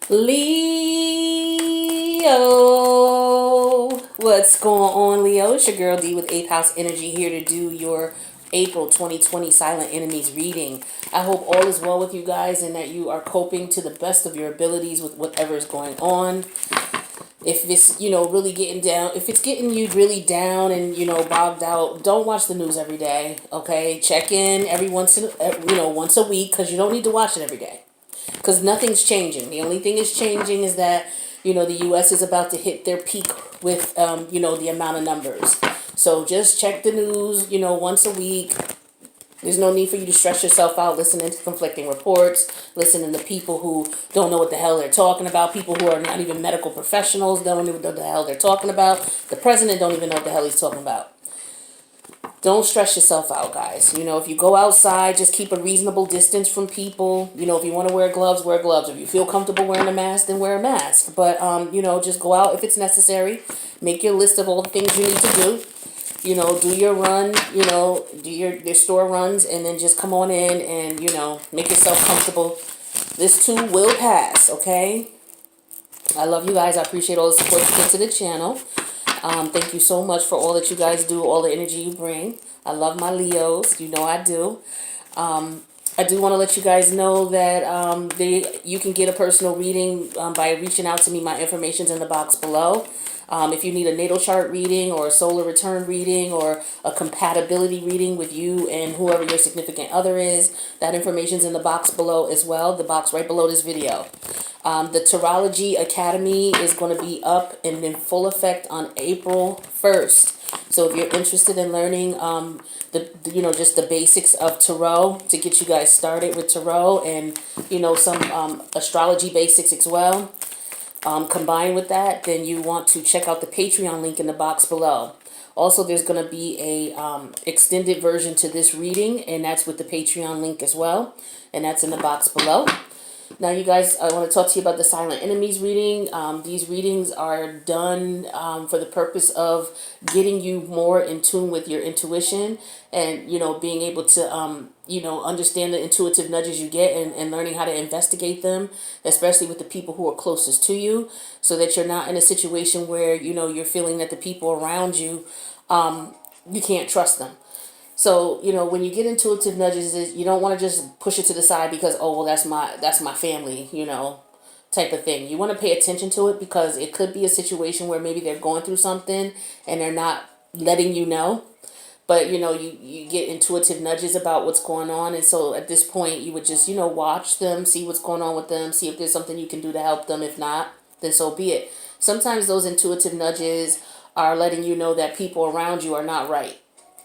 Leo, what's going on, Leo? It's your girl D with 8th House Energy here to do your April 2020 Silent Enemies reading. I hope all is well with you guys and that you are coping to the best of your abilities with whatever is going on. If it's, really getting down, if it's getting you really down and, bogged out, don't watch the news every day, okay? Check in every once a week, because you don't need to watch it every day, because nothing's changing. The only thing is changing is that, the U.S. is about to hit their peak with, the amount of numbers. So just check the news, once a week. There's no need for you to stress yourself out listening to conflicting reports, listening to people who don't know what the hell they're talking about, people who are not even medical professionals, don't even know what the hell they're talking about. The president don't even know what the hell he's talking about. Don't stress yourself out, guys. If you go outside, just keep a reasonable distance from people. If you want to wear gloves, wear gloves. If you feel comfortable wearing a mask, then wear a mask. But, just go out if it's necessary. Make your list of all the things you need to do. Do your run, do your store runs, and then just come on in and, make yourself comfortable. This too will pass, okay? I love you guys. I appreciate all the support you give to the channel. Thank you so much for all that you guys do, all the energy you bring. I love my Leos. You know I do. I do want to let you guys know that you can get a personal reading by reaching out to me. My information's in the box below. If you need a natal chart reading or a solar return reading or a compatibility reading with you and whoever your significant other is, that information's in the box below as well, the box right below this video. The Tarology Academy is going to be up and in full effect on April 1st. So if you're interested in learning just the basics of tarot to get you guys started with tarot and, some astrology basics as well, combined with that, then you want to check out the Patreon link in the box below. Also, there's going to be a extended version to this reading, and that's with the Patreon link as well, and that's in the box below. Now, you guys, I want to talk to you about the Silent Enemies reading. These readings are done for the purpose of getting you more in tune with your intuition and, being able to, understand the intuitive nudges you get and learning how to investigate them, especially with the people who are closest to you, so that you're not in a situation where, you're feeling that the people around you, you can't trust them. So, when you get intuitive nudges, you don't want to just push it to the side because, oh, well, that's my family, type of thing. You want to pay attention to it because it could be a situation where maybe they're going through something and they're not letting you know. But, you get intuitive nudges about what's going on. And so at this point, you would just, watch them, see what's going on with them, see if there's something you can do to help them. If not, then so be it. Sometimes those intuitive nudges are letting you know that people around you are not right,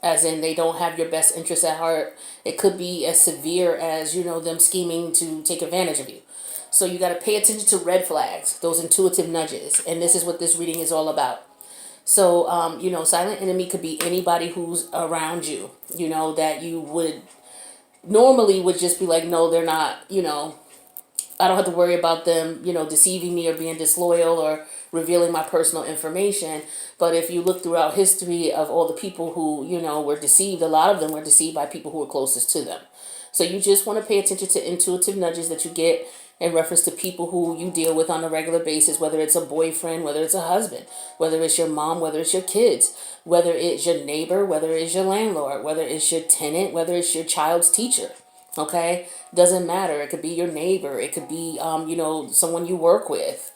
as in they don't have your best interests at heart. It could be as severe as, them scheming to take advantage of you. So you got to pay attention to red flags, those intuitive nudges. And this is what this reading is all about. So, silent enemy could be anybody who's around you, that you would normally would just be like, no, they're not, I don't have to worry about them, deceiving me or being disloyal or revealing my personal information. But if you look throughout history of all the people who, were deceived, a lot of them were deceived by people who were closest to them. So you just want to pay attention to intuitive nudges that you get in reference to people who you deal with on a regular basis, whether it's a boyfriend, whether it's a husband, whether it's your mom, whether it's your kids, whether it's your neighbor, whether it's your landlord, whether it's your tenant, whether it's your child's teacher. Okay? Doesn't matter. It could be your neighbor. It could be, someone you work with.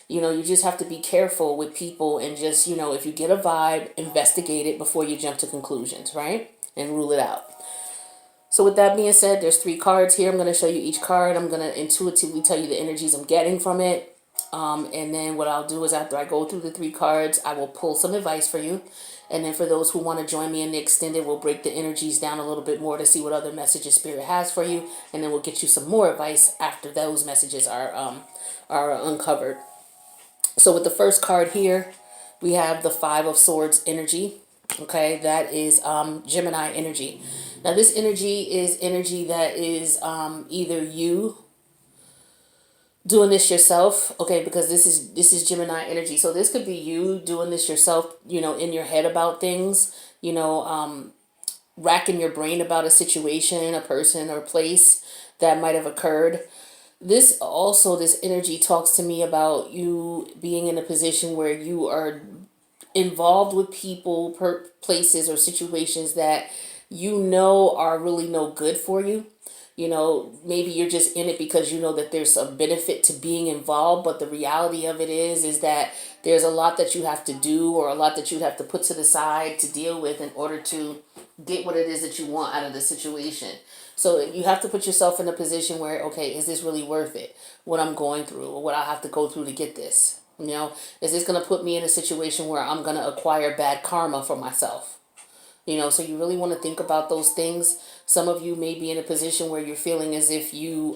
You just have to be careful with people and just, if you get a vibe, investigate it before you jump to conclusions, right? And rule it out. So with that being said, there's 3 cards here. I'm going to show you each card. I'm going to intuitively tell you the energies I'm getting from it. And then what I'll do is after I go through the 3 cards, I will pull some advice for you. And then for those who want to join me in the extended, we'll break the energies down a little bit more to see what other messages Spirit has for you. And then we'll get you some more advice after those messages are uncovered. So with the first card here, we have the 5 of Swords energy. Okay, that is Gemini energy. Now this energy is energy that is either you doing this yourself, okay, because this is Gemini energy. So this could be you doing this yourself, in your head about things, racking your brain about a situation, a person or place that might have occurred. This energy talks to me about you being in a position where you are involved with people, places, or situations that you know are really no good for you. Maybe you're just in it because you know that there's a benefit to being involved, but the reality of it is that there's a lot that you have to do, or a lot that you have to put to the side to deal with in order to get what it is that you want out of the situation. So you have to put yourself in a position where, okay, is this really worth it? What I'm going through, or what I have to go through to get this? Is this going to put me in a situation where I'm going to acquire bad karma for myself? So you really want to think about those things. Some of you may be in a position where you're feeling as if you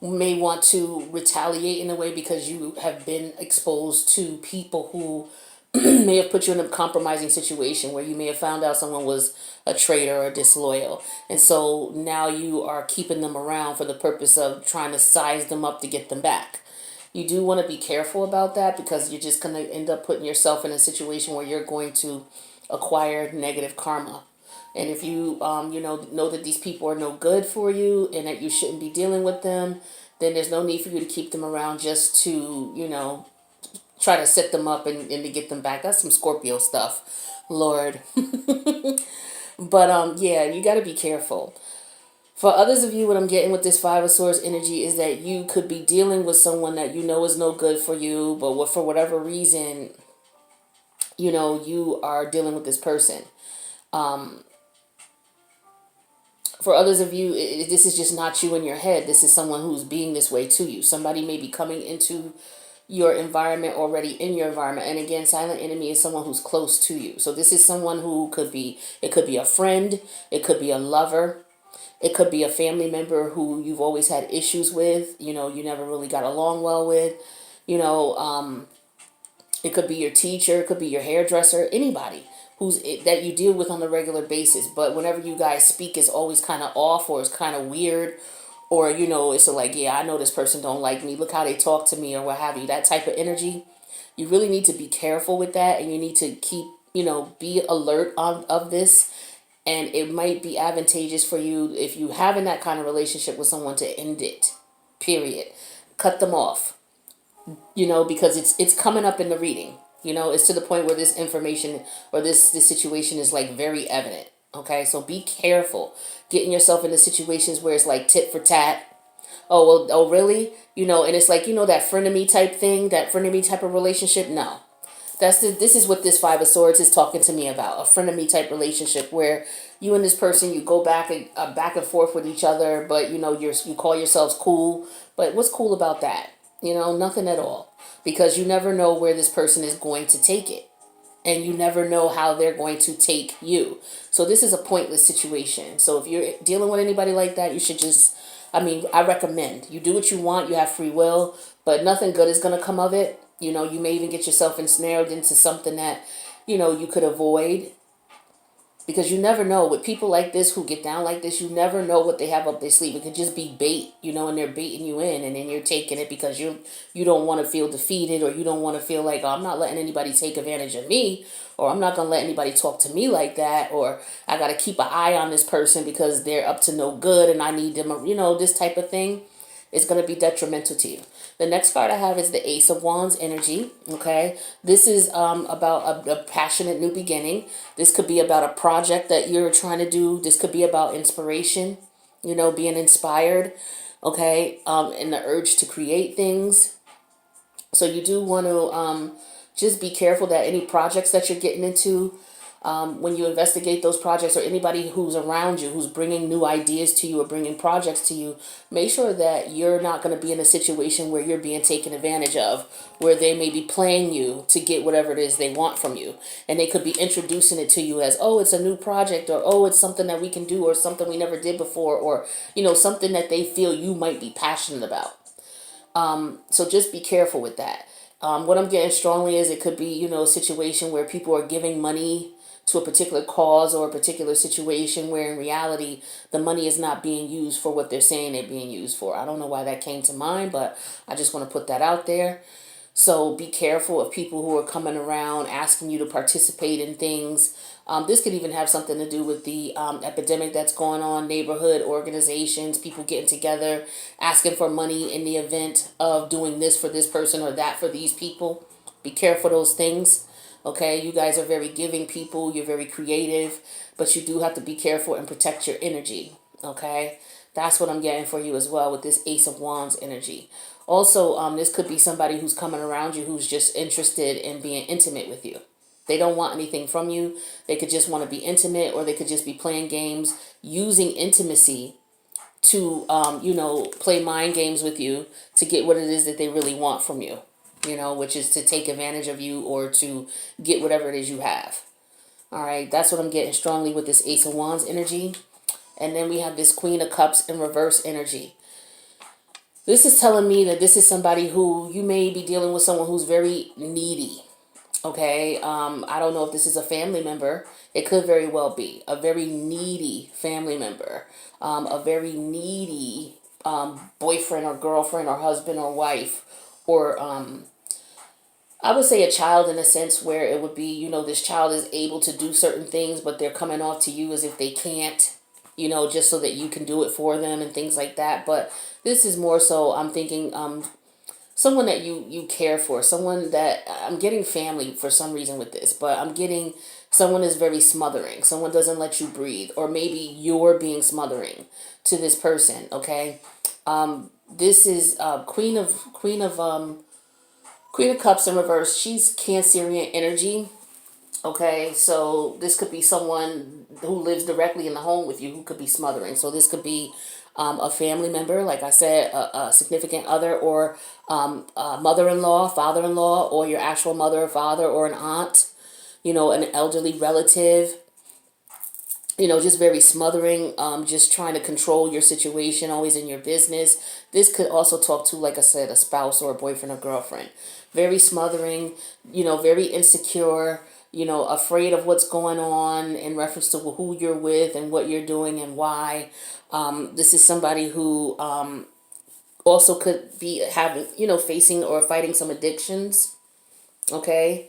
may want to retaliate in a way because you have been exposed to people who may have put you in a compromising situation where you may have found out someone was a traitor or disloyal. And so now you are keeping them around for the purpose of trying to size them up to get them back. You do want to be careful about that because you're just going to end up putting yourself in a situation where you're going to acquire negative karma. And if you know that these people are no good for you and that you shouldn't be dealing with them, then there's no need for you to keep them around just to try to set them up and to get them back. That's some Scorpio stuff, Lord. But yeah, you got to be careful. For others of you, what I'm getting with this Five of Swords energy is that you could be dealing with someone that you know is no good for you, but for whatever reason, you are dealing with this person. For others of you, this is just not you in your head. This is someone who's being this way to you. Somebody may be coming into your environment, already in your environment. And again, silent enemy is someone who's close to you. So this is someone who it could be a friend, it could be a lover, it could be a family member who you've always had issues with, you never really got along well with. You know, it could be your teacher, it could be your hairdresser, anybody that you deal with on a regular basis. But whenever you guys speak, it's always kind of off, or it's kind of weird, or it's like, yeah, I know this person don't like me. Look how they talk to me, or what have you. That type of energy. You really need to be careful with that, and you need to keep, be alert of this. And it might be advantageous for you if you having that kind of relationship with someone to end it. Period. Cut them off. Because it's coming up in the reading. It's to the point where this information or this situation is like very evident. Okay, so be careful getting yourself into situations where it's like tit for tat. Oh well, oh really? And it's like that frenemy type thing, that frenemy type of relationship. No, this is what this Five of Swords is talking to me about, a frenemy type relationship where you and this person, you go back and forth with each other, but you call yourselves cool. But what's cool about that? Nothing at all, because you never know where this person is going to take it, and you never know how they're going to take you. So this is a pointless situation. So if you're dealing with anybody like that, you should just, I recommend you do what you want. You have free will, but nothing good is going to come of it. You may even get yourself ensnared into something that, you could avoid, because you never know with people like this who get down like this. You never know what they have up their sleeve. It could just be bait, and they're baiting you in, and then you're taking it because you don't want to feel defeated, or you don't want to feel like, oh, I'm not letting anybody take advantage of me, or I'm not going to let anybody talk to me like that, or I got to keep an eye on this person because they're up to no good and I need them, this type of thing is going to be detrimental to you. The next card I have is the Ace of Wands energy. Okay, this is about a passionate new beginning. This could be about a project that you're trying to do. This could be about inspiration, being inspired. Okay, and the urge to create things. So you do want to just be careful that any projects that you're getting into, when you investigate those projects, or anybody who's around you who's bringing new ideas to you or bringing projects to you, make sure that you're not going to be in a situation where you're being taken advantage of, where they may be playing you to get whatever it is they want from you. And they could be introducing it to you as, oh, it's a new project, or oh, it's something that we can do, or something we never did before, or something that they feel you might be passionate about. So just be careful with that. What I'm getting strongly is it could be, a situation where people are giving money to a particular cause or a particular situation where in reality the money is not being used for what they're saying they're being used for. I don't know why that came to mind, but I just want to put that out there. So be careful of people who are coming around asking you to participate in things. This could even have something to do with the epidemic that's going on, neighborhood organizations, people getting together, asking for money in the event of doing this for this person or that for these people. Be careful of those things. Okay, you guys are very giving people, you're very creative, but you do have to be careful and protect your energy. Okay, that's what I'm getting for you as well with this Ace of Wands energy. Also, this could be somebody who's coming around you who's just interested in being intimate with you. They don't want anything from you. They could just want to be intimate, or they could just be playing games, using intimacy to, play mind games with you to get what it is that they really want from you, which is to take advantage of you or to get whatever it is you have. All right, that's what I'm getting strongly with this Ace of Wands energy. And then we have this Queen of Cups in reverse energy. This is telling me that this is somebody who you may be dealing with, someone who's very needy. Okay, I don't know if this is a family member. It could very well be a very needy family member, a very needy boyfriend or girlfriend or husband or wife, or I would say a child, in a sense where it would be, this child is able to do certain things, but they're coming off to you as if they can't, just so that you can do it for them and things like that. But this is more so, I'm thinking, someone that you care for, someone that, I'm getting family for some reason with this, but I'm getting someone is very smothering, someone doesn't let you breathe, or maybe you're being smothering to this person. Okay, this is Queen of Cups in reverse. She's Cancerian energy. Okay, so this could be someone who lives directly in the home with you who could be smothering. So this could be a family member, like I said, a significant other, or a mother-in-law, father-in-law, or your actual mother or father, or an aunt, an elderly relative, just very smothering, just trying to control your situation, always in your business. This could also talk to, like I said, a spouse or a boyfriend or girlfriend. Very smothering, very insecure, afraid of what's going on in reference to who you're with and what you're doing and why. This is somebody who also could be having, facing or fighting some addictions. Okay.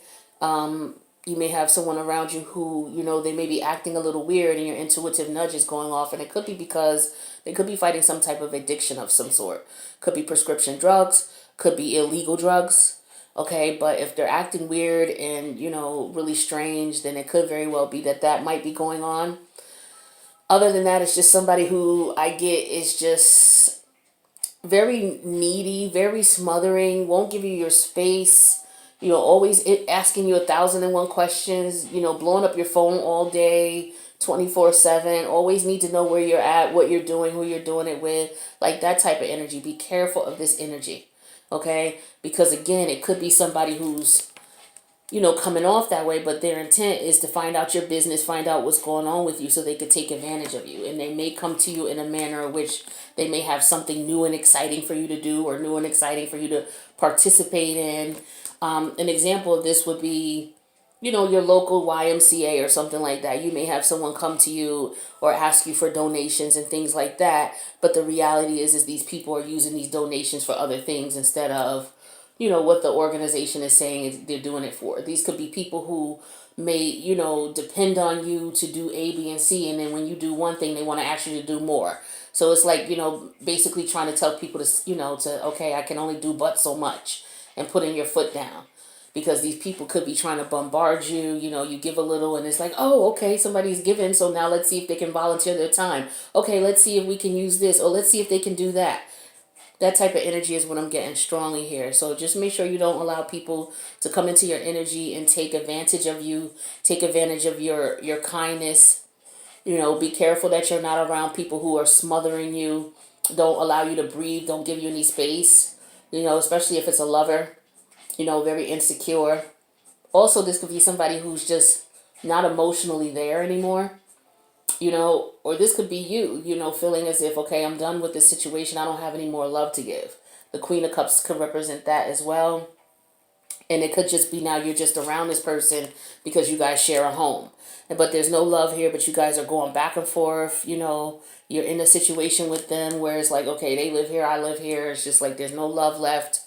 You may have someone around you who, they may be acting a little weird and your intuitive nudge is going off. And it could be because they could be fighting some type of addiction of some sort. Could be prescription drugs, could be illegal drugs. Okay, but if they're acting weird and, really strange, then it could very well be that might be going on. Other than that, it's just somebody who I get is just very needy, very smothering, won't give you your space, always asking you 1,001 questions, blowing up your phone all day, 24/7, always need to know where you're at, what you're doing, who you're doing it with, like that type of energy. Be careful of this energy, okay? Because again, it could be somebody who's coming off that way, but their intent is to find out your business, find out what's going on with you so they could take advantage of you. And they may come to you in a manner in which they may have something new and exciting for you to do or new and exciting for you to participate in. An example of this would be, your local YMCA or something like that. You may have someone come to you or ask you for donations and things like that. But the reality is these people are using these donations for other things instead of, what the organization is saying is they're doing it for. These could be people who may, depend on you to do A, B, and C. And then when you do one thing, they want to ask you to do more. So it's like, basically trying to tell people to, okay, I can only do but so much, and putting your foot down. Because these people could be trying to bombard you, you give a little and it's like, oh, okay, somebody's given, so now let's see if they can volunteer their time. Okay, let's see if we can use this, or let's see if they can do that. That type of energy is what I'm getting strongly here. So just make sure you don't allow people to come into your energy and take advantage of you, take advantage of your kindness. Be careful that you're not around people who are smothering you, don't allow you to breathe, don't give you any space, especially if it's a lover, very insecure. Also, this could be somebody who's just not emotionally there anymore. Or this could be you, feeling as if, okay, I'm done with this situation. I don't have any more love to give. The Queen of Cups could represent that as well. And it could just be now you're just around this person because you guys share a home. But there's no love here, but you guys are going back and forth. You're in a situation with them where it's like, okay, they live here, I live here. It's just like there's no love left.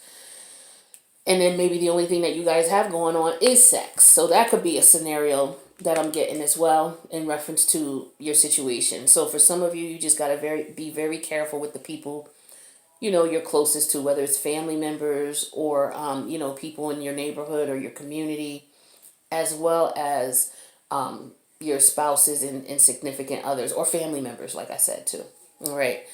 And then maybe the only thing that you guys have going on is sex. So that could be a scenario that I'm getting as well in reference to your situation. So for some of you, you just got to be very careful with the people, you're closest to, whether it's family members or, people in your neighborhood or your community, as well as your spouses and significant others or family members, like I said, too. All right.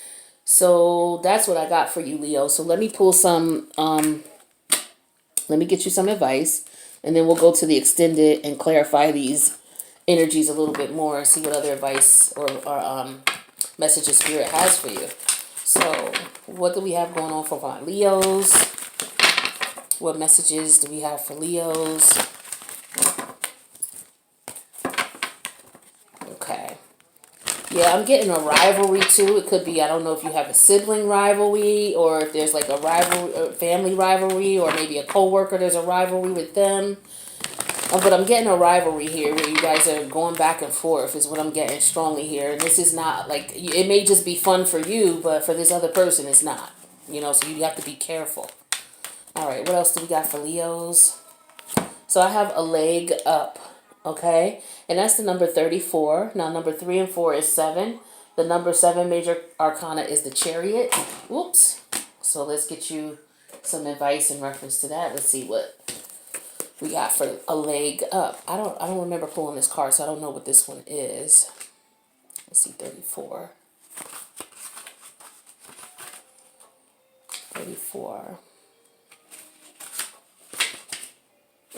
So that's what I got for you, Leo. So let me pull some, let me get you some advice, and then we'll go to the extended and clarify these energies a little bit more and see what other advice or messages Spirit has for you. So, what do we have going on for our Leos? What messages do we have for Leos? Okay. Yeah, I'm getting a rivalry too. It could be, I don't know if you have a sibling rivalry or if there's like a family rivalry, or maybe a coworker, there's a rivalry with them. But I'm getting a rivalry here where you guys are going back and forth is what I'm getting strongly here. And this is not like, it may just be fun for you, but for this other person, it's not. So you have to be careful. All right, what else do we got for Leos? So I have a leg up, okay? And that's the number 34. Now, number 3 and 4 is 7. The number 7 major arcana is the Chariot. Whoops. So let's get you some advice in reference to that. Let's see what we got for a leg up. I don't remember pulling this card, so I don't know what this one is. Let's see, 34. 34.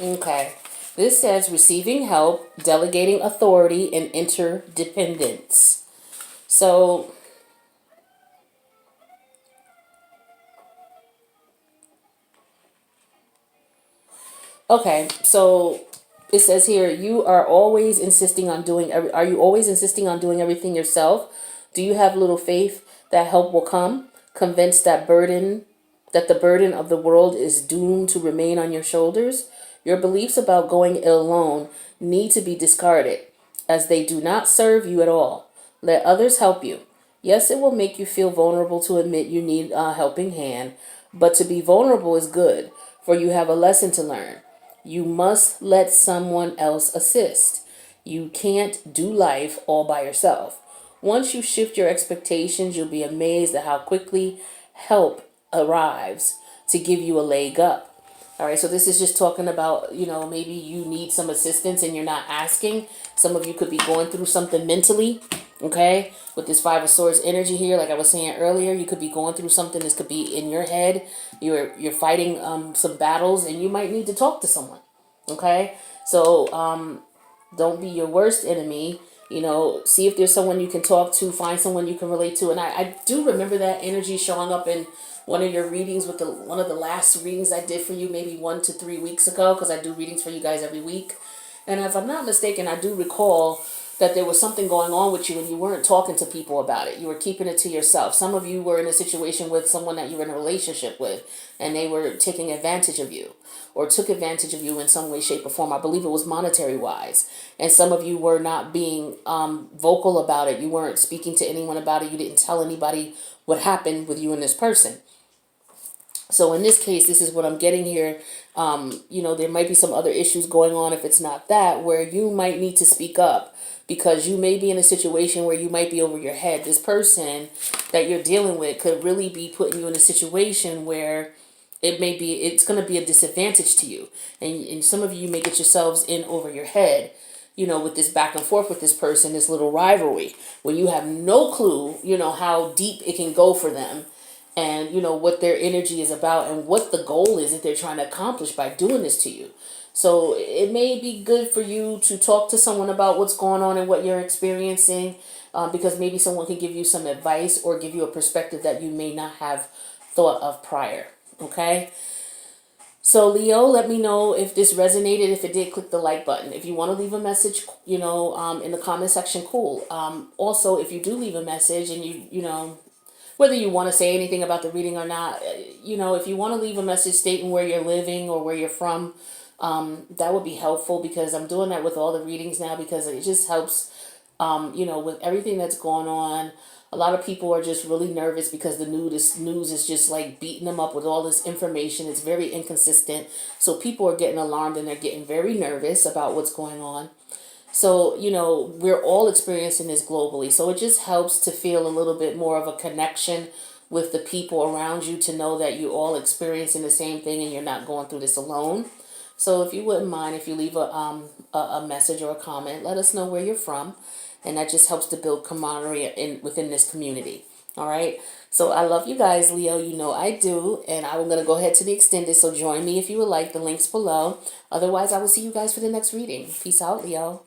Okay. This says receiving help, delegating authority, and interdependence. So, okay, so it says here, you are always insisting on doing, are you always insisting on doing everything yourself? Do you have little faith that help will come? Convinced that the burden of the world is doomed to remain on your shoulders? Your beliefs about going it alone need to be discarded, as they do not serve you at all. Let others help you. Yes, it will make you feel vulnerable to admit you need a helping hand, but to be vulnerable is good, for you have a lesson to learn. You must let someone else assist. You can't do life all by yourself. Once you shift your expectations, you'll be amazed at how quickly help arrives to give you a leg up. All right, so this is just talking about, maybe you need some assistance and you're not asking. Some of you could be going through something mentally, okay? With this Five of Swords energy here, like I was saying earlier, you could be going through something. This could be in your head. You're fighting some battles, and you might need to talk to someone, okay? So don't be your worst enemy. See if there's someone you can talk to, find someone you can relate to. And I do remember that energy showing up in one of your readings with one of the last readings I did for you, maybe 1 to 3 weeks ago, because I do readings for you guys every week. And if I'm not mistaken, I do recall that there was something going on with you and you weren't talking to people about it. You were keeping it to yourself. Some of you were in a situation with someone that you were in a relationship with, and they were taking advantage of you or took advantage of you in some way, shape, or form. I believe it was monetary wise. And some of you were not being vocal about it. You weren't speaking to anyone about it. You didn't tell anybody what happened with you and this person. So in this case, this is what I'm getting here. There might be some other issues going on, if it's not that, where you might need to speak up, because you may be in a situation where you might be over your head. This person that you're dealing with could really be putting you in a situation where it's going to be a disadvantage to you. And some of you may get yourselves in over your head, with this back and forth with this person, this little rivalry, when you have no clue, how deep it can go for them, and what their energy is about and what the goal is that they're trying to accomplish by doing this to you. So it may be good for you to talk to someone about what's going on and what you're experiencing, because maybe someone can give you some advice or give you a perspective that you may not have thought of prior. Okay. So Leo, let me know if this resonated. If it did, click the like button. If you want to leave a message, in the comment section, cool. Also, if you do leave a message and whether you want to say anything about the reading or not, if you want to leave a message stating where you're living or where you're from, that would be helpful, because I'm doing that with all the readings now, because it just helps, with everything that's going on. A lot of people are just really nervous because the news is just like beating them up with all this information. It's very inconsistent. So people are getting alarmed and they're getting very nervous about what's going on. So, we're all experiencing this globally. So it just helps to feel a little bit more of a connection with the people around you, to know that you're all experiencing the same thing and you're not going through this alone. So if you wouldn't mind, if you leave a message or a comment, let us know where you're from. And that just helps to build camaraderie within this community. All right. So I love you guys, Leo. You know I do. And I'm going to go ahead to the extended. So join me if you would like. The links below. Otherwise, I will see you guys for the next reading. Peace out, Leo.